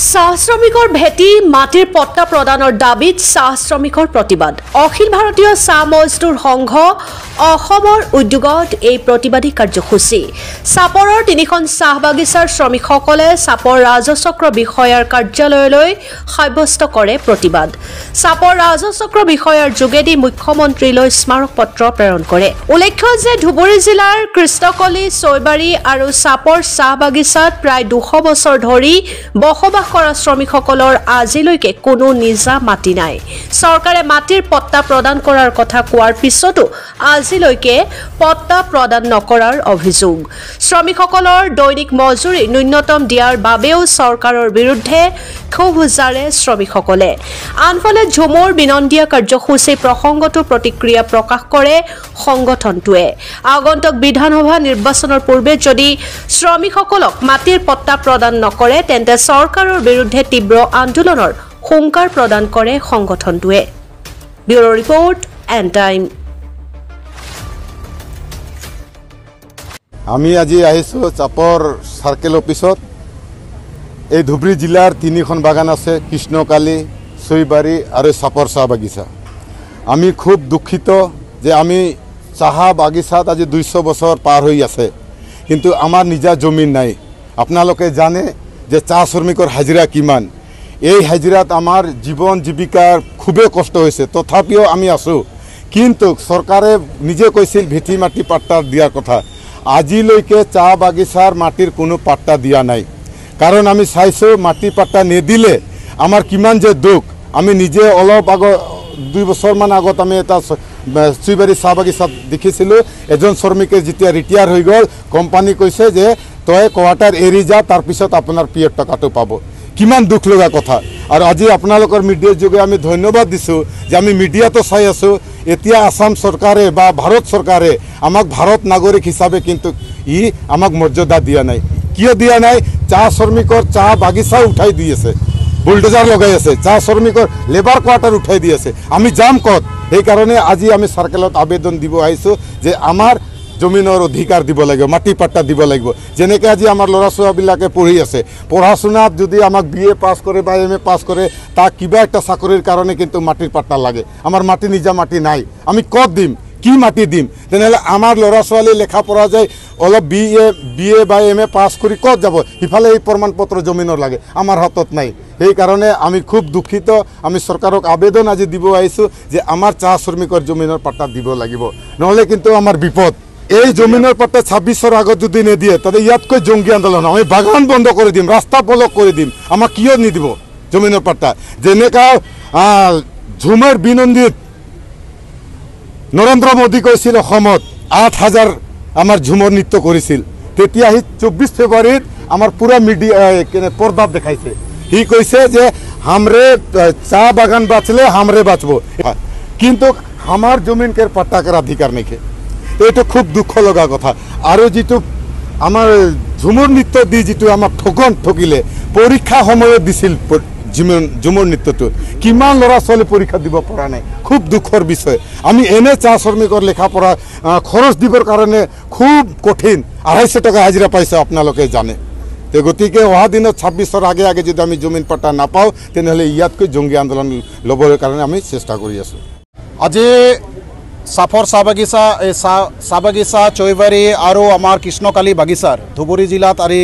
চাহ শ্ৰমিকৰ ভেটি মাটিৰ পট্টা প্ৰদানৰ দাবীত চাহ শ্ৰমিকৰ প্ৰতিবাদ। অখিল ভাৰতীয় চাহ মজদুৰ সংঘ অসমৰ উদ্যোগত এই প্ৰতিবাদী কাৰ্যসূচী। চাপৰৰ 3খন চাহ বাগিচাৰ শ্ৰমিকসকলে চাপৰ ৰাজচক্ৰ বিষয়াৰ কাৰ্যালয়লৈ সাব্যস্ত কৰে প্ৰতিবাদ। চাপৰ ৰাজচক্ৰ বিষয়াৰ যোগেদি মুখ্যমন্ত্ৰীলৈ স্মাৰক পত্ৰ প্ৰেৰণ কৰে। উল্লেখ্য যে ধুবুৰী জিলাৰ কৃষ্ণকলি, চৈবাৰী আৰু চাপৰ চাহ বাগিচাত প্ৰায় 200 বছৰ ধৰি বসবাস কৰা শ্ৰমিকসকলৰ আজিলৈকে কোনো নিজা মাটি নাই। চৰকাৰে মাটিৰ পট্টা প্ৰদান কৰাৰ কথা কোৱাৰ পিছতো আজিলৈকে পট্টা প্ৰদান নকৰাৰ অভিযোগ। শ্ৰমিকসকলৰ দৈনিক মজুৰি ন্যূনতম দিয়াৰ বাবেও চৰকাৰৰ বিৰুদ্ধে ক্ষোভ জাৰে শ্ৰমিকসকলে। আনফালে ঝুমুৰ বিনন্দীয়া কাৰ্যসূচী প্ৰসংগতো প্ৰতিক্ৰিয়া প্ৰকাশ কৰে সংগঠনটোৱে। আগন্তুক বিধানসভা নিৰ্বাচনৰ পূৰ্বে যদি শ্ৰমিকসকলক মাটিৰ পট্টা প্ৰদান নকৰে তেন্তে চৰকাৰৰ বিৰুদ্ধে তীব্ৰ আন্দোলনৰ হুংকাৰ প্ৰদান কৰে সংগঠনটোৱে। Bureau report and time. আমি আজি আহিছোঁ চাপৰ চাৰ্কেল অফিচত। এই ধুবুৰী জিলাৰ 3খন বাগান আছে, কৃষ্ণকালী, চৈবাৰী আৰু চাপৰ চাহ বাগিচা। আমি খুব দুখিত যে আমি চাহ বাগিচাত আজি 200 বছৰ পাৰ হৈ আছে, কিন্তু আমাৰ নিজা জমিন নাই। আপোনালোকে জানে যে চাহ শ্ৰমিকৰ হাজিৰা কিমান। এই হাজিৰাত আমাৰ জীৱন জীৱিকাৰ খুবেই কষ্ট হৈছে, তথাপিও আমি আছোঁ। কিন্তু চৰকাৰে নিজে কৈছিল ভেটি মাটি পাট্টা দিয়াৰ কথা। আজিলৈকে চাহ বাগিচাৰ মাটিৰ কোনো পাট্টা দিয়া নাই। কাৰণ আমি চাইছোঁ মাটি পাট্টা নিদিলে আমাৰ কিমান যে দুখ। আমি নিজে অলপ আগত 2 বছৰমান আগত আমি এটা চুইবাৰী চাহ বাগিচাত দেখিছিলোঁ। এজন শ্ৰমিকে যেতিয়া ৰিটায়াৰ হৈ গ'ল, কোম্পানী কৈছে যে তই কোৱাৰ্টাৰ এৰি যা, তাৰপিছত আপোনাৰ PF টকাটো পাব। কিমান দুখ লগা কথা। আৰু আজি আপোনালোকৰ মিডিয়াৰ যোগে আমি ধন্যবাদ দিছোঁ যে আমি মিডিয়াতো চাই আছোঁ। এতিয়া আসাম চৰকাৰে বা ভাৰত চৰকাৰে আমাক ভাৰত নাগৰিক হিচাপে কিন্তু আমাক মৰ্যাদা দিয়া নাই। কিয় দিয়া নাই? চাহ শ্ৰমিকৰ চাহ বাগিচা উঠাই দি আছে, বুলডোজাৰ লগাই আছে, চাহ শ্ৰমিকৰ লেবাৰ কোৱাৰ্টাৰ উঠাই দি আছে। আমি যাম ক'ত? সেইকাৰণে আজি আমি চাৰ্কেলত আবেদন দিব আহিছোঁ যে আমাৰ জমিনৰ অধিকাৰ দিব লাগিব, মাটি পাট্টা দিব লাগিব। যেনেকৈ আজি আমাৰ ল'ৰা ছোৱালীবিলাকে পঢ়ি আছে, পঢ়া শুনাত যদি আমাক BA পাছ কৰে বা MA পাছ কৰে, তাক কিবা একটা চাকৰিৰ কাৰণে কিন্তু মাটিৰ পাট্টা লাগে। আমাৰ মাটি নিজা মাটি নাই, আমি ক'ত দিম? কি মাটি দিম? তেনেহ'লে আমাৰ ল'ৰা ছোৱালী লেখা পঢ়া যায়, অলপ BA বা MA পাছ কৰি ক'ত যাব? সিফালে এই প্ৰমাণ পত্ৰ জমিনৰ লাগে, আমাৰ হাতত নাই। সেইকাৰণে আমি খুব দুখিত। আমি চৰকাৰক আবেদন আজি দিব আহিছোঁ যে আমাৰ চাহ শ্ৰমিকৰ জমিনৰ পাট্টা দিব লাগিব, নহ'লে কিন্তু আমাৰ বিপদ। এই জমিনৰ পাট্টা 26ৰ আগত যদি নিদিয়ে তাতে ইয়াতকৈ জংগী আন্দোলন, আমি বাগান বন্ধ কৰি দিম, ৰাস্তা ব্লক কৰি দিম। আমাক কিয় নিদিব জমিনৰ পাট্টা? যেনেকা ঝুমুৰ বিনন্দীত নৰেন্দ্ৰ মোদী কৈছিল অসমত 8000 আমাৰ ঝুমুৰ নৃত্য কৰিছিল, তেতিয়া সি 24 ফেব্ৰুৱাৰীত আমাৰ পুৰা মিডিয়া পৰ্দাত দেখাইছে। সি কৈছে যে হামৰে চাহ বাগান বাঁচলে হামৰে বাঁচব, কিন্তু আমাৰ জমিনকে পাট্টা কৰাৰ অধিকাৰ নাইকে। এইটো খুব দুখ লগা কথা। আৰু যিটো আমাৰ ঝুমুৰ নৃত্য দি যিটো আমাক ঠকিলে, পৰীক্ষা সময়ত দিছিল ঝুমুৰ নৃত্যটো, কিমান ল'ৰা ছোৱালী পৰীক্ষা দিব পৰা নাই। খুব দুখৰ বিষয়। আমি এনে চাহ শ্ৰমিকৰ লেখা পঢ়া খৰচ দিবৰ কাৰণে খুব কঠিন। 250 টকা হাজিৰা পাইছে, আপোনালোকে জানে। তো গতিকে অহা দিনত 26ৰ আগে আগে যদি আমি জমিন পাট্টা নাপাওঁ তেনেহ'লে ইয়াতকৈ জংগী আন্দোলন ল'বৰ কাৰণে আমি চেষ্টা কৰি আছোঁ। আজি চাপৰ চাহ বাগিচা, এই চাহ বাগিচা, চৈবাৰী আৰু আমাৰ কৃষ্ণকালী বাগিচাৰ ধুবুৰী জিলাত আৰু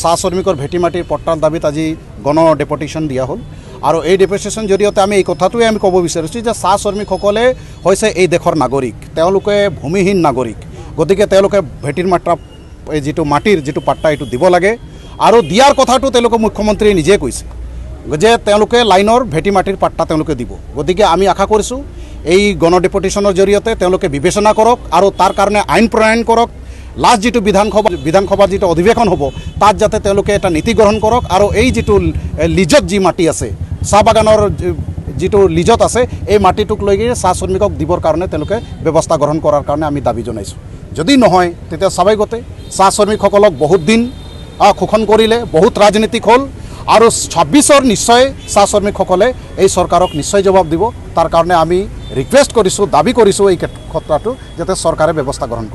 চাহ শ্ৰমিকৰ ভেটি মাটিৰ পট্টাৰ দাবীত আজি গণ ডেপুটেশ্যন দিয়া হ'ল। আৰু এই ডেপুটেশ্যন জৰিয়তে আমি এই কথাটোৱে আমি ক'ব বিচাৰিছোঁ যে চাহ শ্ৰমিকসকলে হৈছে এই দেশৰ নাগৰিক, তেওঁলোকে ভূমিহীন নাগৰিক। গতিকে তেওঁলোকে ভেটিৰ মাত্ৰা, এই যিটো মাটিৰ যিটো পাট্টা এইটো দিব লাগে। আৰু দিয়াৰ কথাটো তেওঁলোকে মুখ্যমন্ত্ৰীয়ে নিজে কৈছে যে তেওঁলোকে লাইনৰ ভেটি মাটিৰ পাট্টা তেওঁলোকে দিব। গতিকে আমি আশা কৰিছোঁ এই গণ ডেপুটেশ্যনৰ জৰিয়তে তেওঁলোকে বিবেচনা কৰক আৰু তাৰ কাৰণে আইন প্ৰণয়ন কৰক। লাষ্ট যিটো বিধানসভাৰ যিটো অধিৱেশন হ'ব তাত যাতে তেওঁলোকে এটা নীতি গ্ৰহণ কৰক। আৰু এই যিটো লিজত যি মাটি আছে, চাহ বাগানৰ যিটো লিজত আছে, এই মাটিটোক লৈ চাহ শ্ৰমিকক দিবৰ কাৰণে তেওঁলোকে ব্যৱস্থা গ্ৰহণ কৰাৰ কাৰণে আমি দাবী জনাইছোঁ। যদি নহয় তেতিয়া স্বাভাৱিকতে চাহ শ্ৰমিকসকলক বহুত দিন শোষণ কৰিলে, বহুত ৰাজনীতিক হ'ল। আৰু 26ৰ নিশ্চয় চাহ শ্ৰমিকসকলে এই চৰকাৰক নিশ্চয় জবাব দিব। তাৰ কাৰণে আমি ৰিকুৱেষ্ট কৰিছোঁ, দাবী কৰিছোঁ এই ক্ষেত্ৰটো যাতে চৰকাৰে ব্যৱস্থা গ্ৰহণ কৰে।